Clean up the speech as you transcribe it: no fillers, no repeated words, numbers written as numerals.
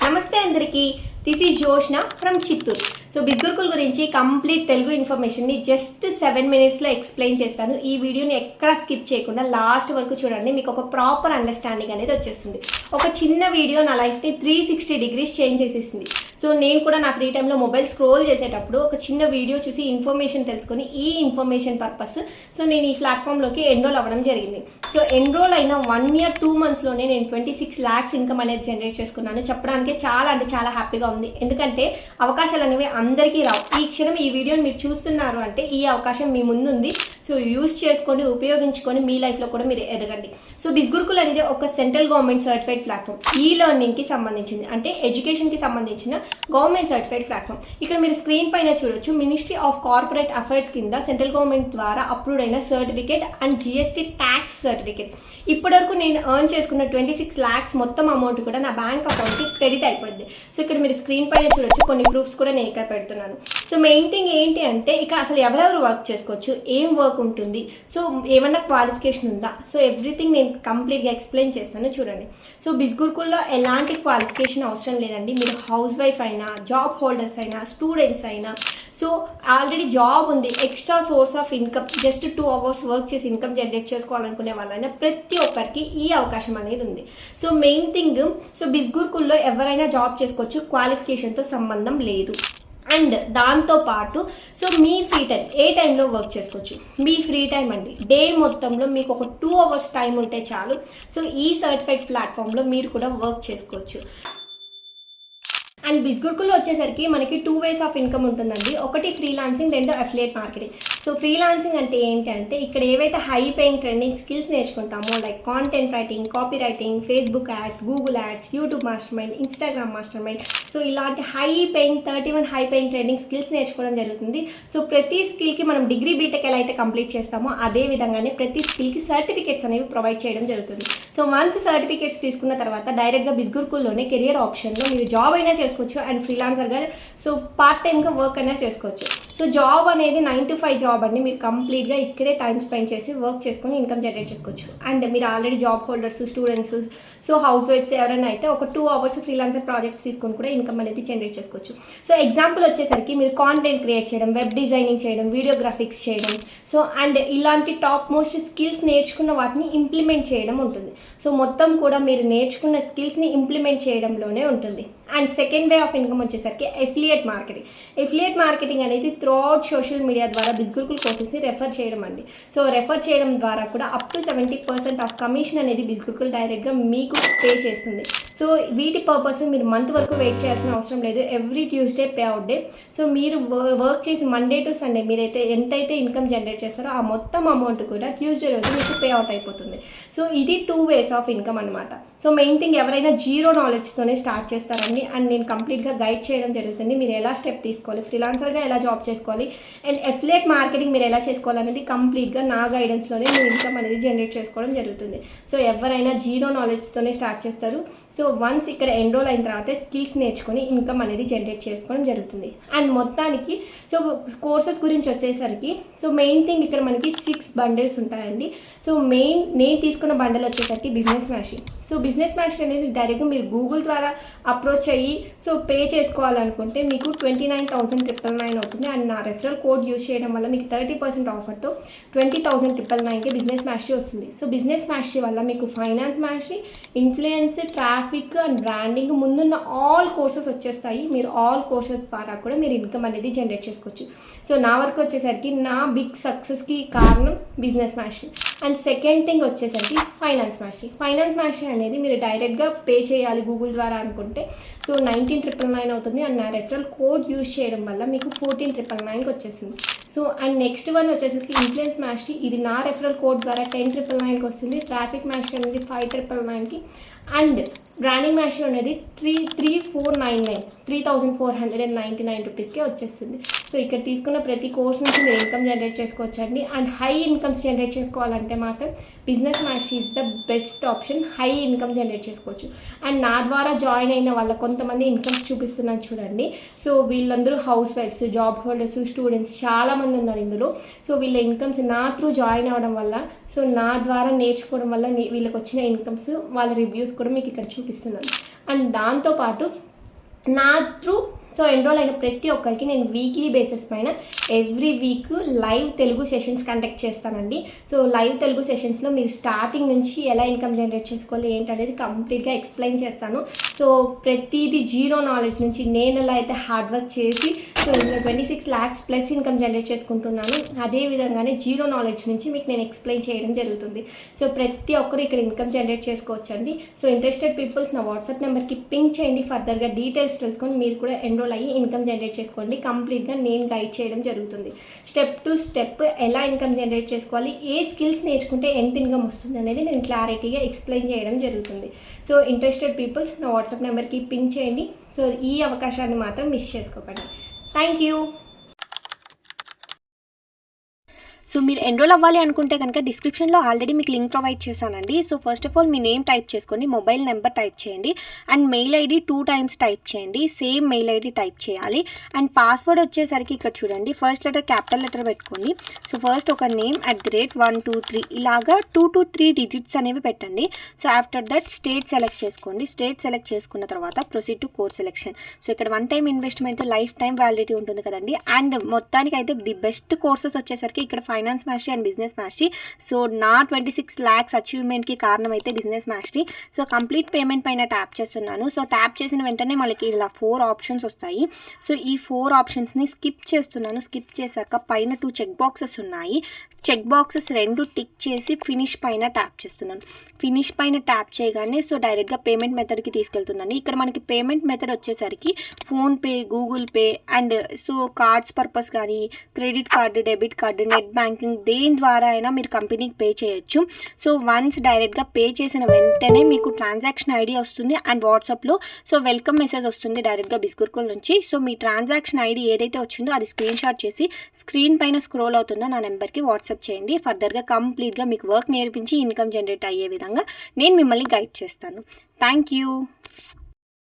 నమస్తే అందరికీ, this is Joshna from Chittoor. So Bizgurukul గురించి కంప్లీట్ తెలుగు ఇన్ఫర్మేషన్ని జస్ట్ 7 minutesలో ఎక్స్ప్లెయిన్ చేస్తాను. ఈ వీడియోని ఎక్కడ స్కిప్ చేయకుండా లాస్ట్ వరకు చూడండి, మీకు ఒక ప్రాపర్ అండర్స్టాండింగ్ అనేది వచ్చేస్తుంది. ఒక చిన్న వీడియో నా లైఫ్ని 360 degrees చేంజ్ చేసేసింది. సో నేను కూడా నా ఫ్రీ టైంలో మొబైల్ స్క్రోల్ చేసేటప్పుడు ఒక చిన్న వీడియో చూసి ఇన్ఫర్మేషన్ తెలుసుకొని ఈ ఇన్ఫర్మేషన్ పర్పస్ సో నేను ఈ ప్లాట్ఫామ్లోకి ఎన్రోల్ అవ్వడం జరిగింది. సో ఎన్రోల్ అయిన 1 year 2 monthsలోనే నేను 26 lakhs ఇన్కమ్ అనేది జనరేట్ చేసుకున్నాను. చెప్పడానికి చాలా అంటే చాలా హ్యాపీగా ఉంది, ఎందుకంటే అవకాశాలు అనేవి అందరికీ రావు. ఈ క్షణం ఈ వీడియోని మీరు చూస్తున్నారు అంటే ఈ అవకాశం మీ ముందు ఉంది. సో యూస్ చేసుకొని ఉపయోగించుకొని మీ లైఫ్లో కూడా మీరు ఎదగండి. సో బిస్గురుకుల్ అనేది ఒక సెంట్రల్ గవర్నమెంట్ సర్టిఫైడ్ ప్లాట్ఫామ్, ఈ లెర్నింగ్కి సంబంధించింది, అంటే ఎడ్యుకేషన్కి సంబంధించిన గవర్నమెంట్ సర్టిఫైడ్ ప్లాట్ఫామ్. ఇక్కడ మీరు స్క్రీన్ పైన చూడొచ్చు, మినిస్ట్రీ ఆఫ్ కార్పొరేట్ అఫైర్స్ కింద సెంట్రల్ గవర్నమెంట్ ద్వారా అప్రూవ్ అయిన certificate and GST tax certificate. ఇప్పటివరకు నేను ఎర్న్ చేసుకున్న 26 lakhs మొత్తం అమౌంట్ కూడా నా బ్యాంక్ అకౌంట్కి క్రెడిట్ అయిపోయింది. సో ఇక్కడ మీరు స్క్రీన్ పైన చూడొచ్చు, కొన్ని ప్రూఫ్స్ కూడా నేను ఇక్కడ పెడుతున్నాను. సో మెయిన్ థింగ్ ఏంటి అంటే ఇక్కడ అసలు ఎవరెవరు వర్క్ చేసుకోవచ్చు, ఏం వర్క్ ఉంటుంది, సో ఏమన్నా క్వాలిఫికేషన్ ఉందా, సో ఎవ్రీథింగ్ నేను కంప్లీట్గా ఎక్స్ప్లెయిన్ చేస్తాను చూడండి. సో బిస్గురుకుల్లో ఎలాంటి క్వాలిఫికేషన్ అవసరం లేదండి. మీరు హౌస్ వైఫ్ అయినా, జాబ్ హోల్డర్స్ అయినా, స్టూడెంట్స్ అయినా, సో ఆల్రెడీ జాబ్ ఉంది, extra source of income, just 2 hours work చేసి ఇన్కమ్ జనరేట్ చేసుకోవాలనుకునే వాళ్ళైనా ప్రతి ఒక్కరికి ఈ అవకాశం అనేది ఉంది. సో మెయిన్ థింగ్, సో బిస్గురుకుల్లో ఎవరైనా జాబ్ చేసుకోవచ్చు, క్వాలిఫికేషన్తో సంబంధం లేదు. అండ్ దాంతోపాటు సో మీ ఫ్రీ టైం ఏ టైంలో వర్క్ చేసుకోవచ్చు, మీ ఫ్రీ టైం అండి డే మొత్తంలో మీకు ఒక 2 hours టైం ఉంటే చాలు. సో ఈ సర్టిఫైడ్ ప్లాట్ఫామ్లో మీరు కూడా వర్క్ చేసుకోవచ్చు. అండ్ బిస్గురుకుల్లో వచ్చేసరికి మనకి 2 ways ఆఫ్ ఇన్కమ్ ఉంటుందండి. ఒకటి ఫ్రీలాన్సింగ్, రెండు అఫిలియేట్ మార్కెటింగ్. సో ఫ్రీలాన్సింగ్ అంటే ఏంటి అంటే ఇక్కడ ఏవైతే హై పేయింగ్ ట్రెండింగ్ స్కిల్స్ నేర్చుకుంటామో, like content writing, copy writing, Facebook ads, Google ads, YouTube mastermind, Instagram mastermind, so ఇలాంటి high paying 31 high paying trending skills నేర్చుకోవడం జరుగుతుంది. సో ప్రతి స్కిల్కి మనం డిగ్రీ బీటెక్ ఎలా అయితే కంప్లీట్ చేస్తామో అదే విధంగానే ప్రతి స్కిల్కి సర్టిఫికేట్స్ అనేవి ప్రొవైడ్ చేయడం జరుగుతుంది. సో వన్స్ సర్టిఫికేట్స్ తీసుకున్న తర్వాత డైరెక్ట్గా బిస్గురుకుల్లోనే కెరియర్ ఆప్షన్లో మీరు జాబ్ అయినా చేసుకోవచ్చు అండ్ ఫ్రీలాన్సర్గా సో పార్ట్ టైమ్గా వర్క్ అయినా చేసుకోవచ్చు. సో జాబ్ అనేది 9 to 5 జాబ్ అండి. మీరు కంప్లీట్గా ఇక్కడే టైం స్పెండ్ చేసి వర్క్ చేసుకొని ఇన్కమ్ జనరేట్ చేసుకోవచ్చు. అండ్ మీరు already job holders, students, so హౌస్ వైఫ్స్ ఎవరైనా అయితే ఒక 2 hours ఫ్రీలాన్సర్ ప్రాజెక్ట్స్ తీసుకొని కూడా ఇన్కమ్ అనేది జనరేట్ చేసుకోవచ్చు. సో ఎగ్జాంపుల్ వచ్చేసరికి మీరు కాంటెంట్ క్రియేట్ చేయడం, వెబ్ డిజైనింగ్ చేయడం, వీడియో గ్రాఫిక్స్ చేయడం, సో అండ్ ఇలాంటి టాప్ మోస్ట్ స్కిల్స్ నేర్చుకున్న వాటిని ఇంప్లిమెంట్ చేయడం ఉంటుంది. సో మొత్తం కూడా మీరు నేర్చుకున్న స్కిల్స్ని ఇంప్లిమెంట్ చేయడంలోనే ఉంటుంది. And second way of income వచ్చేసరికి ఎఫిలియేట్ మార్కెటింగ్. ఎఫిలియేట్ మార్కెటింగ్ అనేది త్రూఅవుట్ సోషల్ మీడియా ద్వారా బిస్గురుకుల్ కోర్సెస్ని రెఫర్ చేయడం అండి. సో రెఫర్ చేయడం ద్వారా కూడా అప్ టు 70% ఆఫ్ కమిషన్ అనేది బిస్గురుకుల్ డైరెక్ట్గా మీకు పే చేస్తుంది. సో వీటి పర్పస్ మీరు మంత్ వరకు వెయిట్ చేయాల్సిన అవసరం లేదు. Every Tuesday pay out day. So మీరు వర్క్ చేసి మండే టు సండే మీరైతే ఎంతైతే ఇన్కమ్ జనరేట్ చేస్తారో ఆ మొత్తం అమౌంట్ కూడా ట్యూస్డే రోజు మీకు పే అవుట్ అయిపోతుంది. సో ఇది 2 ways ఆఫ్ ఇన్కమ్ అనమాట. సో మెయిన్ థింగ్ ఎవరైనా జీరో నాలెడ్జ్తోనే స్టార్ట్ చేస్తారండి. అండ్ నేను కంప్లీట్గా గైడ్ చేయడం జరుగుతుంది. మీరు ఎలా స్టెప్ తీసుకోవాలి, ఫ్రీలాన్సర్గా ఎలా జాబ్ చేసుకోవాలి, అండ్ ఎఫిలియేట్ మార్కెటింగ్ మీరు ఎలా చేసుకోవాలనేది కంప్లీట్గా నా గైడెన్స్లోనే మీరు ఇన్కమ్ అనేది జనరేట్ చేసుకోవడం జరుగుతుంది. సో ఎవరైనా జీరో నాలెడ్జ్తోనే స్టార్ట్ చేస్తారు. సో వన్స్ ఇక్కడ ఎన్రోల్ అయిన తర్వాత స్కిల్స్ నేర్చుకొని ఇన్కమ్ అనేది జనరేట్ చేసుకోవడం జరుగుతుంది. అండ్ మొత్తానికి సో కోర్సెస్ గురించి వచ్చేసరికి సో మెయిన్ థింగ్ ఇక్కడ మనకి 6 bundles ఉంటాయండి. సో మెయిన్ నేను తీసుకున్న బండల్ వచ్చేసరికి బిజినెస్ మ్యాషింగ్. సో బిజినెస్ మ్యాషింగ్ అనేది డైరెక్ట్గా మీరు గూగుల్ ద్వారా అప్రోచ్ అయ్యి సో పే చేసుకోవాలనుకుంటే మీకు 29,999 అవుతుంది. అండ్ నా రెఫరల్ కోడ్ యూజ్ చేయడం వల్ల మీకు 30% ఆఫర్తో 20,999కి బిజినెస్ మ్యాస్టరీ వస్తుంది. సో బిజినెస్ మ్యాస్టరీ వల్ల మీకు finance mastery, influence, traffic and branding ముందున్న ఆల్ కోర్సెస్ వచ్చేస్తాయి. మీరు ఆల్ కోర్సెస్ ద్వారా కూడా మీరు ఇన్కమ్ అనేది జనరేట్ చేసుకోవచ్చు. సో నా వరకు వచ్చేసరికి నా బిగ్ సక్సెస్కి కారణం business mastery. And second thing వచ్చేసరికి ఫైనాన్స్ మ్యాస్టరీ. ఫైనాన్స్ మ్యాస్టరీ అనేది మీరు డైరెక్ట్గా పే చేయాలి గూగుల్ ద్వారా అనుకుంటే సో 19,999 అవుతుంది. అండ్ నా రెఫరల్ కోడ్ యూజ్ చేయడం వల్ల మీకు 14,999కి వచ్చేసింది. సో అండ్ నెక్స్ట్ వన్ వచ్చేసరికి ఇన్ఫ్లుయెన్స్ మ్యాస్టరీ. ఇది నా రెఫరల్ కోడ్ ద్వారా 10,999కి వస్తుంది. ట్రాఫిక్ మ్యాస్టరీ అనేది 5,999కి. అండ్ బ్రాండింగ్ మ్యాస్టరీ అనేది 3,499 రూపీస్కే వచ్చేస్తుంది. సో ఇక్కడ తీసుకున్న ప్రతి కోర్స్ నుంచి మీరు ఇన్కమ్ జనరేట్ చేసుకోవచ్చు అండి. అండ్ హై ఇన్కమ్స్ జనరేట్ చేసుకోవాలంటే మాత్రం business mastery is the best option. High income generate చేసుకోవచ్చు. అండ్ నా ద్వారా జాయిన్ అయిన వాళ్ళ కొంతమంది ఇన్కమ్స్ చూపిస్తున్నాను చూడండి. సో వీళ్ళందరూ హౌస్ వైఫ్స్, జాబ్ హోల్డర్స్, స్టూడెంట్స్ చాలామంది ఉన్నారు ఇందులో. సో వీళ్ళ ఇన్కమ్స్ నా త్రూ జాయిన్ అవ్వడం వల్ల, సో నా ద్వారా నేర్చుకోవడం వల్ల వీళ్ళకి వచ్చిన ఇన్కమ్స్ వాళ్ళ రివ్యూస్ కూడా మీకు ఇక్కడ చూపిస్తున్నాను. అండ్ దాంతోపాటు నా త్రూ సో ఎన్రోల్ అయిన ప్రతి ఒక్కరికి నేను వీక్లీ బేసిస్ పైన every week live Telugu sessions conduct చేస్తానండి. సో లైవ్ తెలుగు సెషన్స్లో మీరు స్టార్టింగ్ నుంచి ఎలా ఇన్కమ్ జనరేట్ చేసుకోవాలి ఏంటనేది కంప్లీట్గా ఎక్స్ప్లెయిన్ చేస్తాను. సో ప్రతిదీ జీరో నాలెడ్జ్ నుంచి నేను ఎలా అయితే హార్డ్ వర్క్ చేసి సో ఇందులో 26 lakhs ప్లస్ ఇన్కమ్ జనరేట్ చేసుకుంటున్నాను, అదే విధంగానే జీరో నాలెడ్జ్ నుంచి మీకు నేను ఎక్స్ప్లెయిన్ చేయడం జరుగుతుంది. సో ప్రతి ఒక్కరు ఇక్కడ ఇన్కమ్ జనరేట్ చేసుకోవచ్చు అండి. సో ఇంట్రెస్టెడ్ పీపుల్స్ నా వాట్సాప్ నెంబర్కి పింక్ చేయండి. ఫర్దర్గా డీటెయిల్స్ తెలుసుకొని మీరు కూడా ఎన్రోల్ అయ్యి ఇన్కమ్ జనరేట్ చేసుకోండి. కంప్లీట్గా నేను గైడ్ చేయడం జరుగుతుంది. స్టెప్ టు స్టెప్ ఎలా ఇన్కమ్ జనరేట్ చేసుకోవాలి, ఏ స్కిల్స్ నేర్చుకుంటే ఎంత ఇన్కమ్ వస్తుంది అనేది నేను క్లారిటీగా ఎక్స్ప్లెయిన్ చేయడం జరుగుతుంది. సో ఇంట్రెస్టెడ్ పీపుల్స్ నా వాట్సాప్ నెంబర్కి పింక్ చేయండి. సో ఈ అవకాశాన్ని మాత్రం మిస్ చేసుకోకండి. Thank you. సో మీరు ఎన్రోల్ అవ్వాలి అనుకుంటే కనుక డిస్క్రిప్షన్లో ఆల్రెడీ మీకు లింక్ ప్రొవైడ్ చేశానండి. So first of all me name type చేసుకోండి, మొబైల్ నెంబర్ టైప్ చేయండి and mail ID 2 times type చేయండి. సేమ్ మెయిల్ ఐడి టైప్ చేయాలి అండ్ పాస్వర్డ్ వచ్చేసరికి ఇక్కడ చూడండి, ఫస్ట్ లెటర్ క్యాపిటల్ లెటర్ పెట్టుకోండి. సో ఫస్ట్ ఒక నేమ్ @123 ఇలాగా 2 to 3 digits అనేవి పెట్టండి. So after that state select చేసుకోండి. స్టేట్ సెలెక్ట్ చేసుకున్న తర్వాత proceed to course selection. So ఇక్కడ 1 time investment, life time validity ఉంటుంది కదండి. అండ్ మొత్తానికి అయితే ది బెస్ట్ కోర్సెస్ వచ్చేసరికి ఇక్కడ finance mastery and business mastery. So నా 26 lakhs అచీవ్మెంట్కి కారణం అయితే business mastery. So complete payment పైన ట్యాప్ చేస్తున్నాను. సో ట్యాప్ చేసిన వెంటనే మనకి ఇలా 4 options వస్తాయి. సో ఈ 4 optionsని స్కిప్ చేస్తున్నాను. స్కిప్ చేశాక పైన 2 చెక్ బాక్సెస్ ఉన్నాయి. చెక్ బాక్సెస్ 2 టిక్ చేసి ఫినిష్ పైన ట్యాప్ చేస్తున్నాను. ఫినిష్ పైన ట్యాప్ చేయగానే సో డైరెక్ట్గా పేమెంట్ మెథడ్కి తీసుకెళ్తుందండి. ఇక్కడ మనకి పేమెంట్ మెథడ్ వచ్చేసరికి PhonePe, Google Pay and so cards purpose కానీ credit card, debit card, net banking దేని ద్వారా అయినా మీరు కంపెనీకి పే చేయొచ్చు. సో వన్స్ డైరెక్ట్గా పే చేసిన వెంటనే మీకు ట్రాన్సాక్షన్ ఐడి వస్తుంది అండ్ వాట్సాప్లో సో వెల్కమ్ మెసేజ్ వస్తుంది డైరెక్ట్గా బిస్గురుకుల్ నుంచి. సో మీ ట్రాన్సాక్షన్ ఐడి ఏదైతే వచ్చిందో అది స్క్రీన్ షాట్ చేసి స్క్రీన్ పైన స్క్రోల్ అవుతుందో నా నెంబర్కి వాట్సాప్ చేయండి. ఫర్దర్గా కంప్లీట్గా మీకు వర్క్ నేర్పించి ఇన్కమ్ జనరేట్ అయ్యే విధంగా నేను మిమ్మల్ని గైడ్ చేస్తాను. Thank you.